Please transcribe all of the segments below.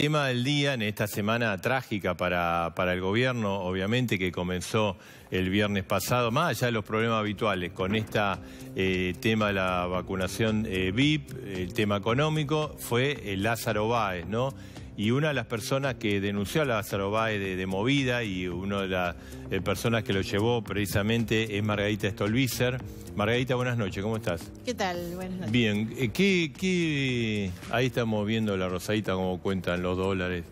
Tema del día en esta semana trágica para el gobierno, obviamente, que comenzó el viernes pasado, más allá de los problemas habituales, con este tema de la vacunación VIP, el tema económico, fue el Lázaro Báez, ¿no? Y una de las personas que denunció a Lázaro Báez de movida y una de las personas que lo llevó precisamente es Margarita Stolbizer. Margarita, buenas noches, ¿cómo estás? ¿Qué tal? Buenas noches. Bien, ahí estamos viendo la rosadita cómo cuentan los dólares.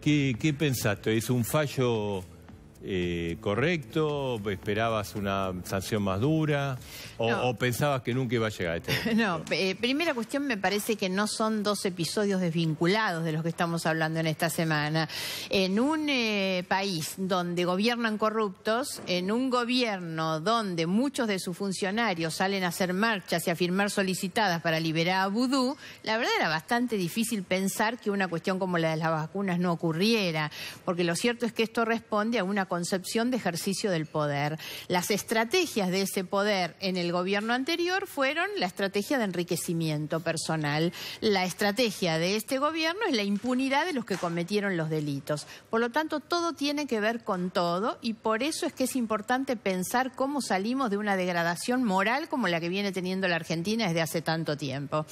¿Qué pensaste? ¿Es un fallo correcto? ¿Esperabas una sanción más dura? ¿O pensabas que nunca iba a llegar a este momento? No, primera cuestión, me parece que no son dos episodios desvinculados de los que estamos hablando en esta semana. En un país donde gobiernan corruptos, en un gobierno donde muchos de sus funcionarios salen a hacer marchas y a firmar solicitadas para liberar a Vudú, la verdad era bastante difícil pensar que una cuestión como la de las vacunas no ocurriera, porque lo cierto es que esto responde a una concepción de ejercicio del poder. Las estrategias de ese poder en el gobierno anterior fueron la estrategia de enriquecimiento personal. La estrategia de este gobierno es la impunidad de los que cometieron los delitos. Por lo tanto, todo tiene que ver con todo y por eso es que es importante pensar cómo salimos de una degradación moral como la que viene teniendo la Argentina desde hace tanto tiempo.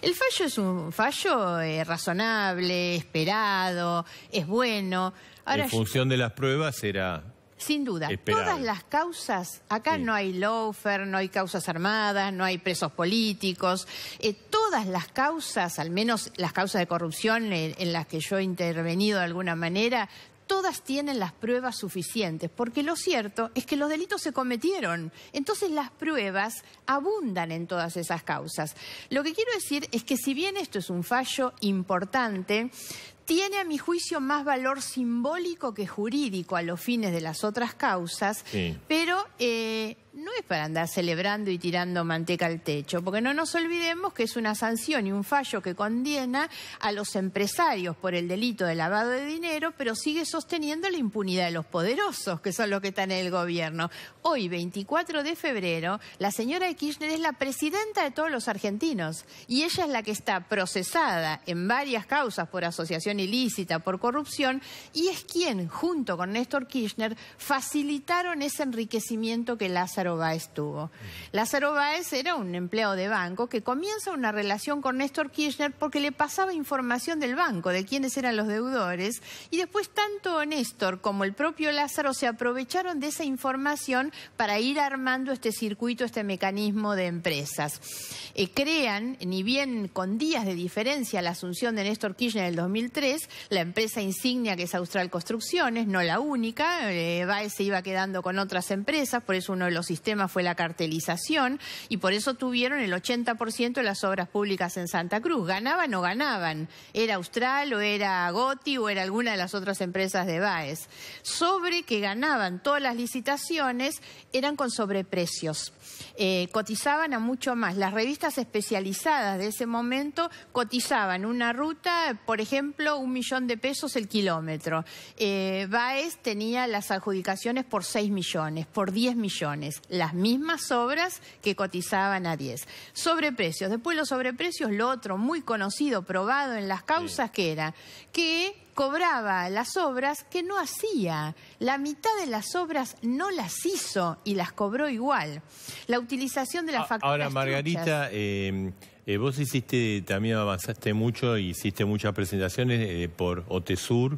El fallo es un fallo razonable, esperado, es bueno. Ahora, en función de las pruebas era... Sin duda, esperable. Todas las causas, acá no hay lawfare, no hay causas armadas, no hay presos políticos, todas las causas, al menos las causas de corrupción en las que yo he intervenido de alguna manera, todas tienen las pruebas suficientes, porque lo cierto es que los delitos se cometieron. Entonces las pruebas abundan en todas esas causas. Lo que quiero decir es que si bien esto es un fallo importante, tiene a mi juicio más valor simbólico que jurídico a los fines de las otras causas, pero no es para andar celebrando y tirando manteca al techo, porque no nos olvidemos que es una sanción y un fallo que condena a los empresarios por el delito de lavado de dinero, pero sigue sosteniendo la impunidad de los poderosos, que son los que están en el gobierno. Hoy, 24 de febrero, la señora Kirchner es la presidenta de todos los argentinos y ella es la que está procesada en varias causas por asociación ilícita, por corrupción, y es quien, junto con Néstor Kirchner, facilitaron ese enriquecimiento que Lázaro Báez tuvo. Lázaro Báez era un empleado de banco que comienza una relación con Néstor Kirchner porque le pasaba información del banco, de quiénes eran los deudores, y después tanto Néstor como el propio Lázaro se aprovecharon de esa información para ir armando este circuito, este mecanismo de empresas. Crean, ni bien con días de diferencia, la asunción de Néstor Kirchner en el 2003, la empresa insignia que es Austral Construcciones, no la única, Báez se iba quedando con otras empresas, por eso uno de los sistemas fue la cartelización y por eso tuvieron el 80% de las obras públicas en Santa Cruz. ¿Ganaban o ganaban? ¿Era Austral o era Gotti o era alguna de las otras empresas de Báez? Sobre que ganaban todas las licitaciones eran con sobreprecios. Cotizaban a mucho más. Las revistas especializadas de ese momento cotizaban una ruta, por ejemplo, 1 millón de pesos el kilómetro. Báez tenía las adjudicaciones por 6 millones, por 10 millones. Las mismas obras que cotizaban a 10. Sobreprecios. Después los sobreprecios, lo otro muy conocido, probado en las causas, que era que cobraba las obras que no hacía. La mitad de las obras no las hizo y las cobró igual. La utilización de las facturas. Ahora, Margarita, vos también avanzaste mucho, hiciste muchas presentaciones por OTESUR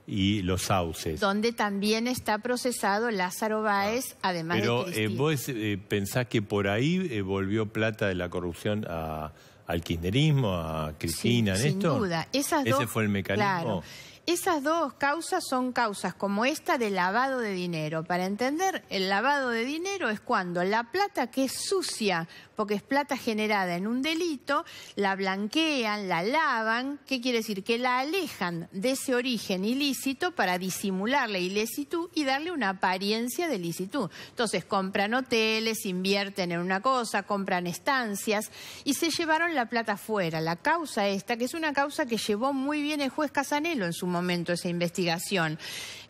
y los sauces. Donde también está procesado Lázaro Báez, además de Cristina. Pero vos pensás que por ahí volvió plata de la corrupción al kirchnerismo, a Cristina, sí, Néstor. Sin duda. Ese fue el mecanismo. Claro. Esas dos causas son causas como esta de lavado de dinero. Para entender, el lavado de dinero es cuando la plata que es sucia, porque es plata generada en un delito, la blanquean, la lavan. ¿Qué quiere decir? Que la alejan de ese origen ilícito para disimular la ilicitud y darle una apariencia de licitud. Entonces compran hoteles, invierten en una cosa, compran estancias y se llevaron la plata afuera. La causa esta, que es una causa que llevó muy bien el juez Casanelo en su momento esa investigación.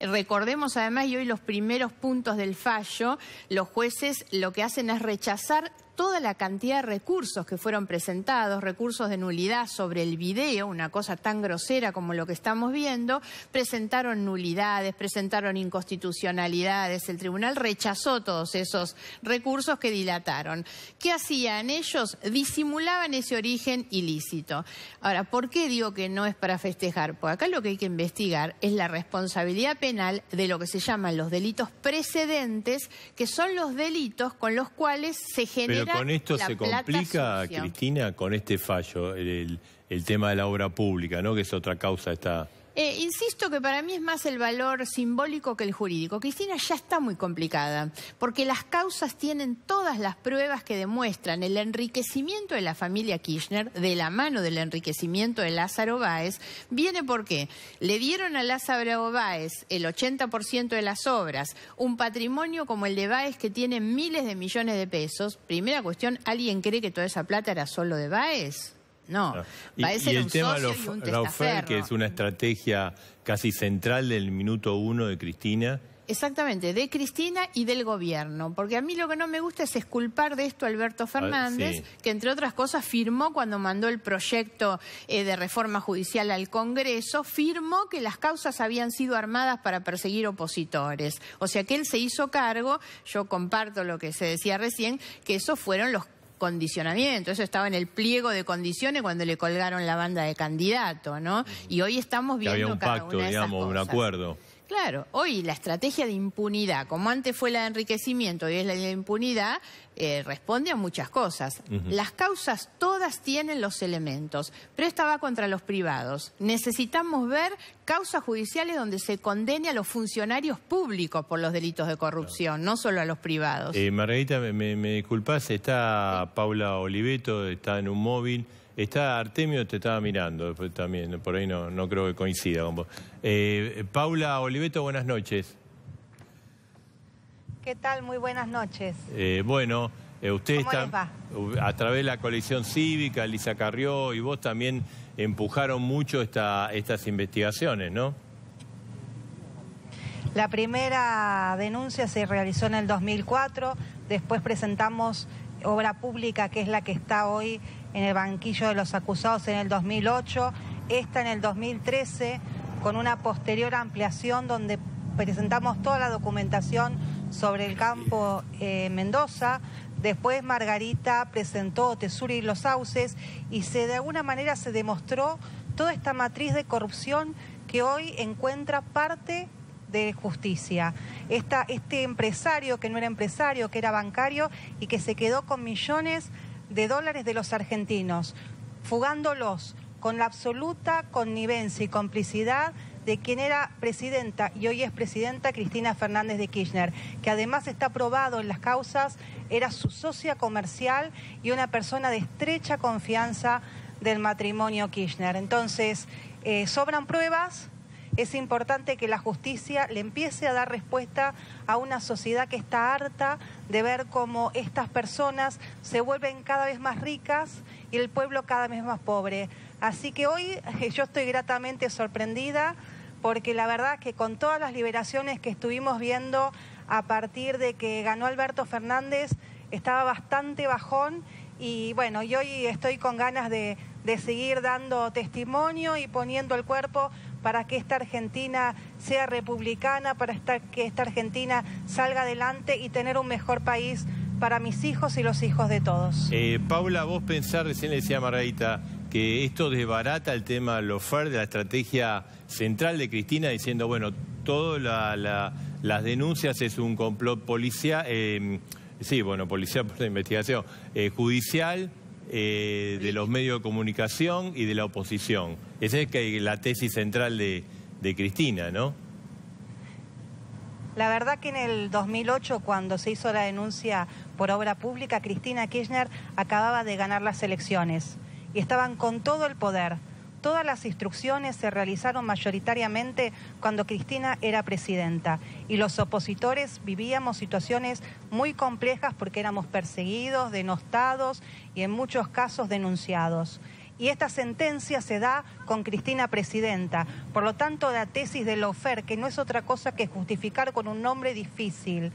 Recordemos además, y hoy los primeros puntos del fallo, los jueces lo que hacen es rechazar toda la cantidad de recursos que fueron presentados, recursos de nulidad sobre el video, una cosa tan grosera como lo que estamos viendo, presentaron nulidades, presentaron inconstitucionalidades, el tribunal rechazó todos esos recursos que dilataron. ¿Qué hacían ellos? Disimulaban ese origen ilícito. Ahora, ¿por qué digo que no es para festejar? Porque acá lo que hay que investigar es la responsabilidad penal de lo que se llaman los delitos precedentes, que son los delitos con los cuales se genera. Pero con esto la se plata complica, sucia. Cristina, con este fallo, el tema de la obra pública, ¿no? Que es otra causa esta. Insisto que para mí es más el valor simbólico que el jurídico. Cristina ya está muy complicada, porque las causas tienen todas las pruebas que demuestran el enriquecimiento de la familia Kirchner, de la mano del enriquecimiento de Lázaro Báez. Viene porque le dieron a Lázaro Báez el 80% de las obras, un patrimonio como el de Báez que tiene miles de millones de pesos. Primera cuestión, ¿alguien cree que toda esa plata era solo de Báez? No, y el tema de Lawfare, que es una estrategia casi central del minuto 1 de Cristina. Exactamente, de Cristina y del gobierno, porque a mí lo que no me gusta es exculpar de esto a Alberto Fernández, sí, que entre otras cosas firmó cuando mandó el proyecto de reforma judicial al Congreso, firmó que las causas habían sido armadas para perseguir opositores. O sea que él se hizo cargo, yo comparto lo que se decía recién, que esos fueron los condicionamiento, eso estaba en el pliego de condiciones cuando le colgaron la banda de candidato, ¿no? Y hoy estamos viendo había un cada pacto, una de esas digamos, un cosas. acuerdo. Claro, hoy la estrategia de impunidad, como antes fue la de enriquecimiento y es la de impunidad, responde a muchas cosas. Las causas todas tienen los elementos, pero esta va contra los privados. Necesitamos ver causas judiciales donde se condene a los funcionarios públicos por los delitos de corrupción, no solo a los privados. Margarita, me disculpás, está Paula Oliveto, está en un móvil. Está Artemio, te estaba mirando después también, por ahí no creo que coincida con vos. Paula Oliveto, buenas noches. ¿Qué tal? Muy buenas noches. Bueno, usted ¿Cómo está les va? A través de la coalición cívica, Lisa Carrió y vos también empujaron mucho estas investigaciones, ¿no? La primera denuncia se realizó en el 2004, después presentamos obra pública, que es la que está hoy en el banquillo de los acusados, en el 2008, esta en el 2013, con una posterior ampliación donde presentamos toda la documentación sobre el campo Mendoza. Después Margarita presentó Tesura y los Sauces y de alguna manera se demostró toda esta matriz de corrupción que hoy encuentra parte de justicia. Este empresario que no era empresario, que era bancario y que se quedó con millones de dólares de los argentinos, fugándolos con la absoluta connivencia y complicidad de quien era presidenta y hoy es presidenta, Cristina Fernández de Kirchner, que además está probado en las causas, era su socia comercial y una persona de estrecha confianza del matrimonio Kirchner. Entonces, sobran pruebas. Es importante que la justicia le empiece a dar respuesta a una sociedad que está harta de ver cómo estas personas se vuelven cada vez más ricas y el pueblo cada vez más pobre. Así que hoy yo estoy gratamente sorprendida porque la verdad que con todas las liberaciones que estuvimos viendo a partir de que ganó Alberto Fernández estaba bastante bajón y bueno, y hoy estoy con ganas de seguir dando testimonio y poniendo el cuerpo para que esta Argentina sea republicana, para que esta Argentina salga adelante y tener un mejor país para mis hijos y los hijos de todos. Paula, vos pensás, recién le decía a Margarita, que esto desbarata el tema Lawfare, de la estrategia central de Cristina, diciendo, bueno, todas las denuncias es un complot policial, policial por la investigación, judicial, de los medios de comunicación y de la oposición. Esa es la tesis central de Cristina, ¿no? La verdad que en el 2008, cuando se hizo la denuncia por obra pública, Cristina Kirchner acababa de ganar las elecciones y estaban con todo el poder. Todas las instrucciones se realizaron mayoritariamente cuando Cristina era presidenta y los opositores vivíamos situaciones muy complejas porque éramos perseguidos, denostados y en muchos casos denunciados. Y esta sentencia se da con Cristina presidenta. Por lo tanto, la tesis de Lawfare, que no es otra cosa que justificar con un nombre difícil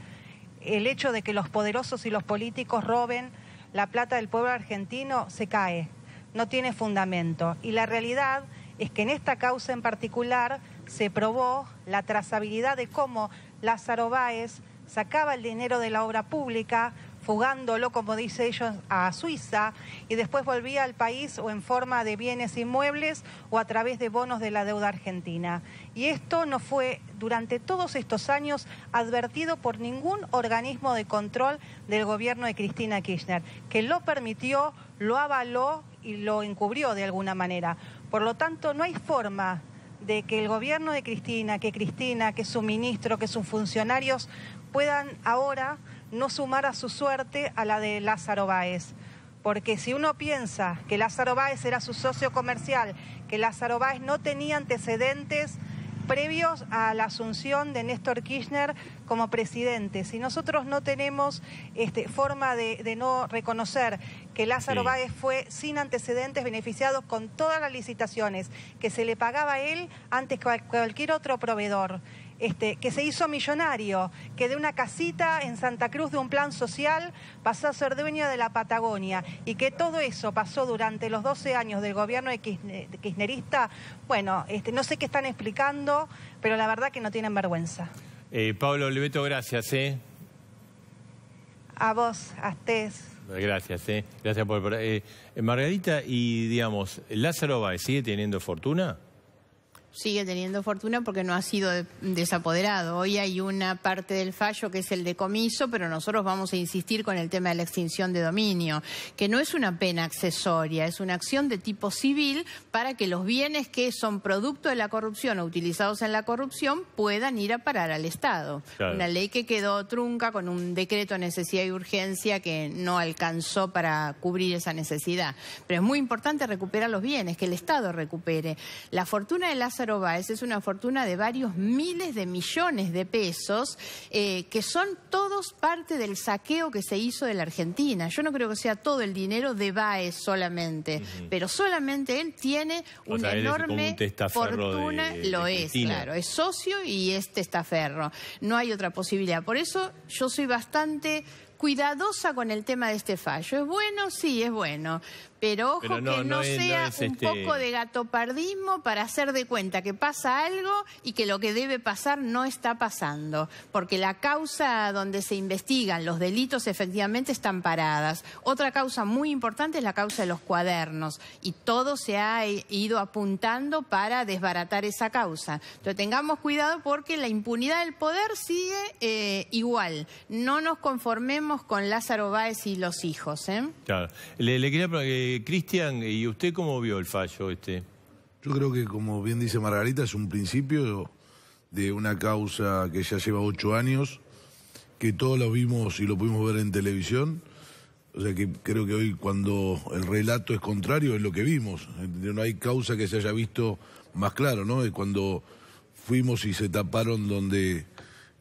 el hecho de que los poderosos y los políticos roben la plata del pueblo argentino, se cae, no tiene fundamento. Y la realidad es que en esta causa en particular se probó la trazabilidad de cómo Lázaro Báez sacaba el dinero de la obra pública, fugándolo, como dice ellos, a Suiza, y después volvía al país o en forma de bienes inmuebles o a través de bonos de la deuda argentina. Y esto no fue durante todos estos años advertido por ningún organismo de control del gobierno de Cristina Kirchner, que lo permitió, lo avaló y lo encubrió de alguna manera. Por lo tanto, no hay forma de que el gobierno de Cristina, que su ministro, que sus funcionarios puedan ahora no sumar a su suerte a la de Lázaro Báez. Porque si uno piensa que Lázaro Báez era su socio comercial, que Lázaro Báez no tenía antecedentes previos a la asunción de Néstor Kirchner como presidente, si nosotros no tenemos forma de no reconocer que Lázaro Báez fue sin antecedentes beneficiado con todas las licitaciones, que se le pagaba a él antes que a cualquier otro proveedor, que se hizo millonario, que de una casita en Santa Cruz de un plan social pasó a ser dueño de la Patagonia, y que todo eso pasó durante los 12 años del gobierno de kirchnerista, bueno, no sé qué están explicando, pero la verdad que no tienen vergüenza. Pablo Oliveto, gracias. A vos, a ustedes. Gracias, gracias por... Margarita, y digamos, ¿Lázaro Báez sigue teniendo fortuna? Sigue teniendo fortuna porque no ha sido desapoderado. Hoy hay una parte del fallo que es el decomiso, pero nosotros vamos a insistir con el tema de la extinción de dominio, que no es una pena accesoria, es una acción de tipo civil para que los bienes que son producto de la corrupción o utilizados en la corrupción puedan ir a parar al Estado. Claro. Una ley que quedó trunca con un decreto de necesidad y urgencia que no alcanzó para cubrir esa necesidad. Pero es muy importante recuperar los bienes, que el Estado recupere. La fortuna de Lázaro Báez es una fortuna de varios miles de millones de pesos que son todos parte del saqueo que se hizo de la Argentina. Yo no creo que sea todo el dinero de Báez solamente, pero solamente él tiene una enorme fortuna, lo es, claro, es socio y es testaferro. No hay otra posibilidad. Por eso yo soy bastante cuidadosa con el tema de este fallo. ¿Es bueno? Sí, es bueno. Pero ojo, que no sea un poco de gatopardismo para hacer de cuenta que pasa algo y que lo que debe pasar no está pasando. Porque la causa donde se investigan los delitos efectivamente están paradas. Otra causa muy importante es la causa de los cuadernos. Y todo se ha ido apuntando para desbaratar esa causa. Entonces tengamos cuidado porque la impunidad del poder sigue igual. No nos conformemos con Lázaro Báez y los hijos. Claro. Le quería preguntar, Cristian, ¿y usted cómo vio el fallo Yo creo que, como bien dice Margarita, es un principio de una causa que ya lleva 8 años, que todos lo vimos y lo pudimos ver en televisión. O sea que creo que hoy, cuando el relato es contrario, es lo que vimos. No hay causa que se haya visto más claro, ¿no? Es cuando fuimos y se taparon donde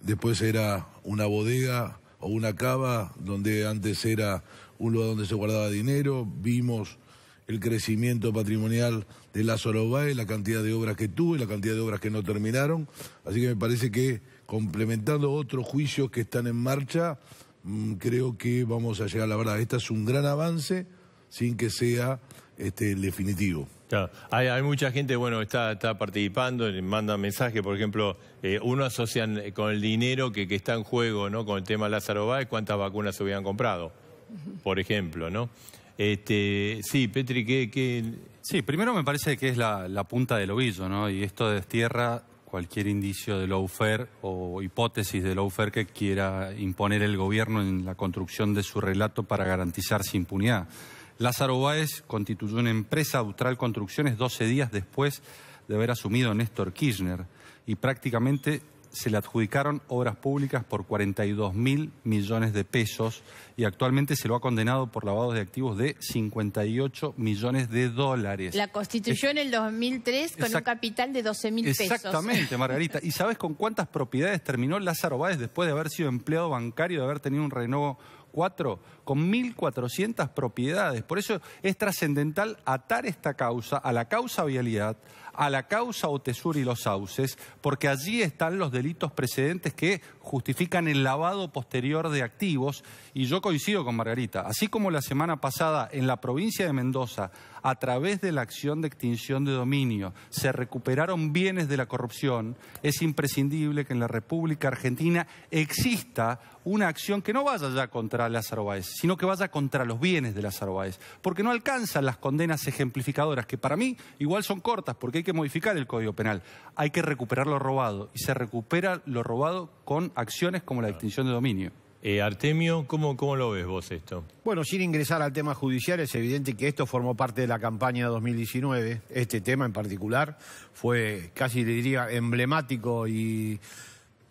después era una bodega o una cava, donde antes era un lugar donde se guardaba dinero. Vimos el crecimiento patrimonial de Lázaro Báez, la cantidad de obras que tuvo y la cantidad de obras que no terminaron. Así que me parece que, complementando otros juicios que están en marcha, creo que vamos a llegar a la verdad. Este es un gran avance sin que sea el definitivo. Claro. Hay mucha gente, bueno, está participando, manda mensajes, por ejemplo, uno asocian con el dinero que está en juego, ¿no? Con el tema Lázaro Báez, cuántas vacunas se hubieran comprado, por ejemplo, ¿no? Sí, Petri, ¿qué? Sí, primero me parece que es la punta del ovillo, ¿no? Y esto destierra cualquier indicio de lawfare o hipótesis de lawfare que quiera imponer el gobierno en la construcción de su relato para garantizarse impunidad. Lázaro Báez constituyó una empresa, Austral Construcciones, 12 días después de haber asumido Néstor Kirchner, y prácticamente se le adjudicaron obras públicas por 42.000 millones de pesos, y actualmente se lo ha condenado por lavado de activos de 58 millones de dólares. La constituyó en el 2003 con un capital de 12.000 pesos. Exactamente, Margarita. ¿Y sabes con cuántas propiedades terminó Lázaro Báez después de haber sido empleado bancario, de haber tenido un Renault 4? Con 1.400 propiedades. Por eso es trascendental atar esta causa a la causa vialidad, a la causa Otesur y Los Sauces, porque allí están los delitos precedentes que justifican el lavado posterior de activos, y yo coincido con Margarita. Así como la semana pasada en la provincia de Mendoza, a través de la acción de extinción de dominio, se recuperaron bienes de la corrupción, es imprescindible que en la República Argentina exista una acción que no vaya ya contra Lázaro Báez, sino que vaya contra los bienes de Lázaro Báez, porque no alcanzan las condenas ejemplificadoras, que para mí igual son cortas, porque hay que modificar el Código Penal, hay que recuperar lo robado, y se recupera lo robado con acciones como la extinción de dominio. Artemio, ¿cómo lo ves vos esto? Bueno, sin ingresar al tema judicial, es evidente que esto formó parte de la campaña 2019. Este tema en particular fue casi, le diría, emblemático y,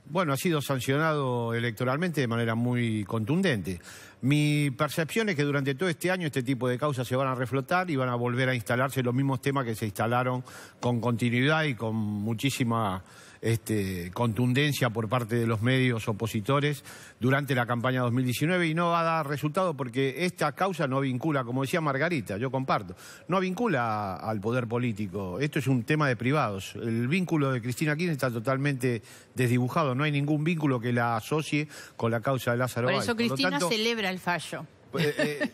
bueno, ha sido sancionado electoralmente de manera muy contundente. Mi percepción es que durante todo este año este tipo de causas se van a reflotar y van a volver a instalarse los mismos temas que se instalaron con continuidad y con muchísima contundencia por parte de los medios opositores durante la campaña 2019, y no va a dar resultado porque esta causa no vincula, como decía Margarita, yo comparto, no vincula al poder político. Esto es un tema de privados. El vínculo de Cristina Kirchner está totalmente desdibujado, no hay ningún vínculo que la asocie con la causa de Lázaro Báez. Por eso Cristina celebra el fallo.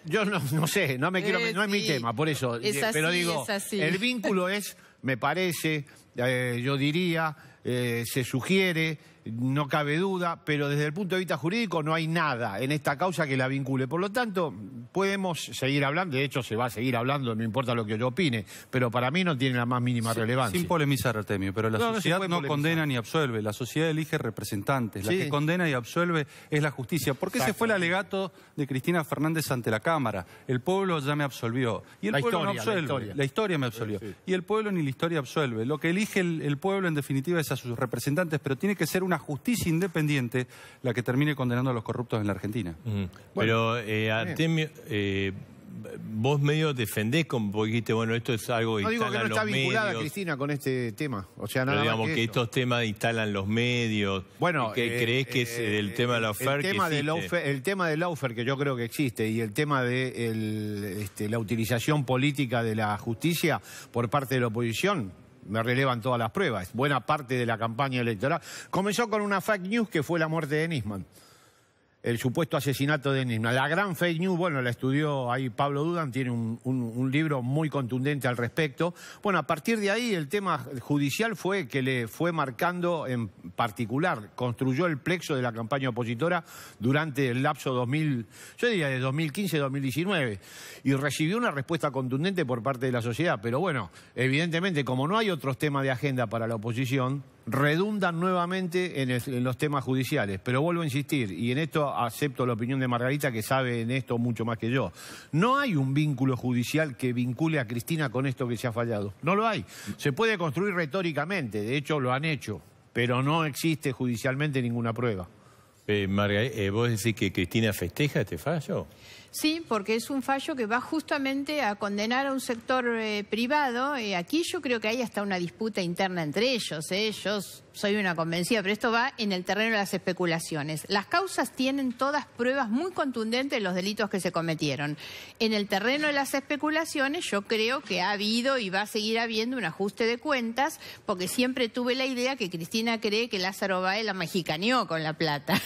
Yo no sé, no es mi tema, por eso. Pero digo, el vínculo es, me parece, yo diría, se sugiere, no cabe duda, pero desde el punto de vista jurídico no hay nada en esta causa que la vincule. Por lo tanto, podemos seguir hablando, de hecho se va a seguir hablando, no importa lo que yo opine, pero para mí no tiene la más mínima relevancia. Sin polemizar, Artemio, pero la sociedad no condena ni absuelve, la sociedad elige representantes, la que condena y absuelve es la justicia. ¿Por qué se fue el alegato de Cristina Fernández ante la Cámara? El pueblo ya me absolvió. Y el pueblo no absuelve, la historia me absolvió. Y el pueblo ni la historia absuelve. Lo que elige el pueblo en definitiva es a sus representantes, pero tiene que ser una justicia independiente la que termine condenando a los corruptos en la Argentina. Pero, Artemio, vos medio defendés, porque dijiste, bueno, esto es algo que instalan los medios. No digo que no está vinculada Cristina con este tema. O sea, nada pero digamos más que estos temas instalan los medios. Bueno, ¿creés que es el tema de lawfare que existe? El tema del lawfare, que yo creo que existe, y el tema de la utilización política de la justicia por parte de la oposición, me relevan todas las pruebas. Buena parte de la campaña electoral comenzó con una fake news que fue la muerte de Nisman, el supuesto asesinato de Nisman. La gran fake news, bueno, la estudió ahí Pablo Dudan, tiene un libro muy contundente al respecto. Bueno, a partir de ahí el tema judicial fue que le fue marcando en particular, construyó el plexo de la campaña opositora durante el lapso yo diría de 2015 a 2019, y recibió una respuesta contundente por parte de la sociedad. Pero bueno, evidentemente, como no hay otros temas de agenda para la oposición, redundan nuevamente en los temas judiciales. Pero vuelvo a insistir, y en esto acepto la opinión de Margarita, que sabe en esto mucho más que yo. No hay un vínculo judicial que vincule a Cristina con esto que se ha fallado. No lo hay. Se puede construir retóricamente, de hecho lo han hecho, pero no existe judicialmente ninguna prueba. Margarita, ¿vos decís que Cristina festeja este fallo? Sí, porque es un fallo que va justamente a condenar a un sector privado. Aquí yo creo que hay hasta una disputa interna entre ellos. Yo soy una convencida, pero esto va en el terreno de las especulaciones. Las causas tienen todas pruebas muy contundentes de los delitos que se cometieron. En el terreno de las especulaciones yo creo que ha habido y va a seguir habiendo un ajuste de cuentas, porque siempre tuve la idea que Cristina cree que Lázaro Báez la mexicaneó con la plata.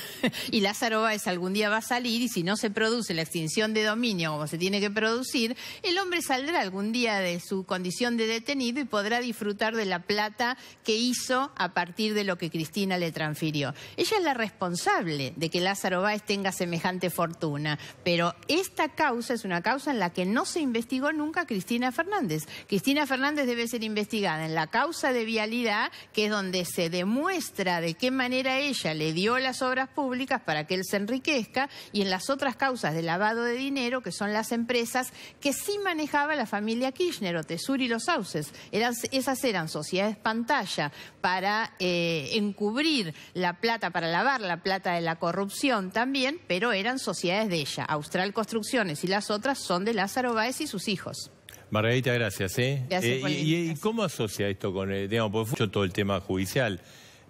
Y Lázaro Báez algún día va a salir, y si no se produce la extinción de dominio como se tiene que producir, el hombre saldrá algún día de su condición de detenido y podrá disfrutar de la plata que hizo a partir de lo que Cristina le transfirió. Ella es la responsable de que Lázaro Báez tenga semejante fortuna, pero esta causa es una causa en la que no se investigó nunca a Cristina Fernández. Cristina Fernández debe ser investigada en la causa de vialidad, que es donde se demuestra de qué manera ella le dio las obras públicas para que él se enriquezca, y en las otras causas de lavado de dinero, que son las empresas que sí manejaba la familia Kirchner, Otesur y Los Sauces. Esas eran sociedades pantalla para encubrir la plata, para lavar la plata de la corrupción también, pero eran sociedades de ella. Austral Construcciones y las otras son de Lázaro Báez y sus hijos. Margarita, gracias. Gracias por ¿Y cómo asocia esto con, digamos, porque fue mucho todo el tema judicial,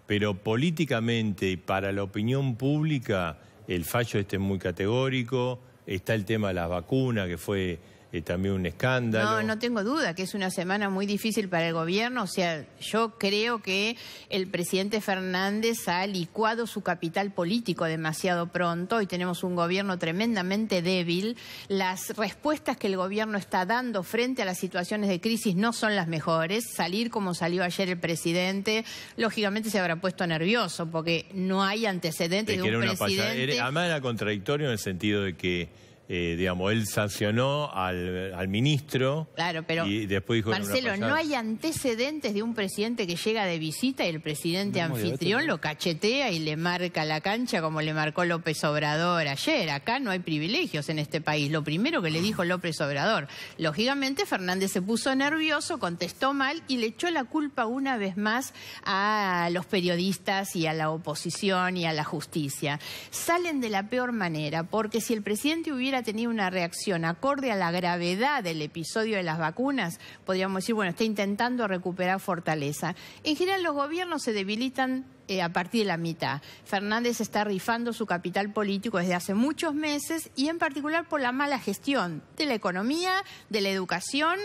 pero políticamente y para la opinión pública el fallo este es muy categórico? Está el tema de las vacunas, que fue también un escándalo. No tengo duda que es una semana muy difícil para el gobierno. O sea, yo creo que el presidente Fernández ha licuado su capital político demasiado pronto y tenemos un gobierno tremendamente débil. Las respuestas que el gobierno está dando frente a las situaciones de crisis no son las mejores. Salir como salió ayer el presidente, lógicamente se habrá puesto nervioso porque no hay antecedentes de un presidente. Además era contradictorio en el sentido de que digamos, él sancionó al ministro. Claro, pero y después dijo, Marcelo, no hay antecedentes de un presidente que llega de visita y el presidente anfitrión lo cachetea y le marca la cancha como le marcó López Obrador ayer. Acá no hay privilegios en este país. Lo primero que le dijo López Obrador. Lógicamente Fernández se puso nervioso, contestó mal y le echó la culpa una vez más a los periodistas y a la oposición y a la justicia. Salen de la peor manera, porque si el presidente hubiera tenido una reacción acorde a la gravedad del episodio de las vacunas, podríamos decir, bueno, está intentando recuperar fortaleza. En general los gobiernos se debilitan a partir de la mitad. Fernández está rifando su capital político desde hace muchos meses y en particular por la mala gestión de la economía, de la educación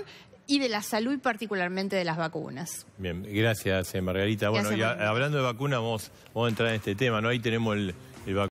y de la salud y particularmente de las vacunas. Bien, gracias Margarita. Bueno, y hablando de vacunas, vamos a entrar en este tema, ¿no? Ahí tenemos el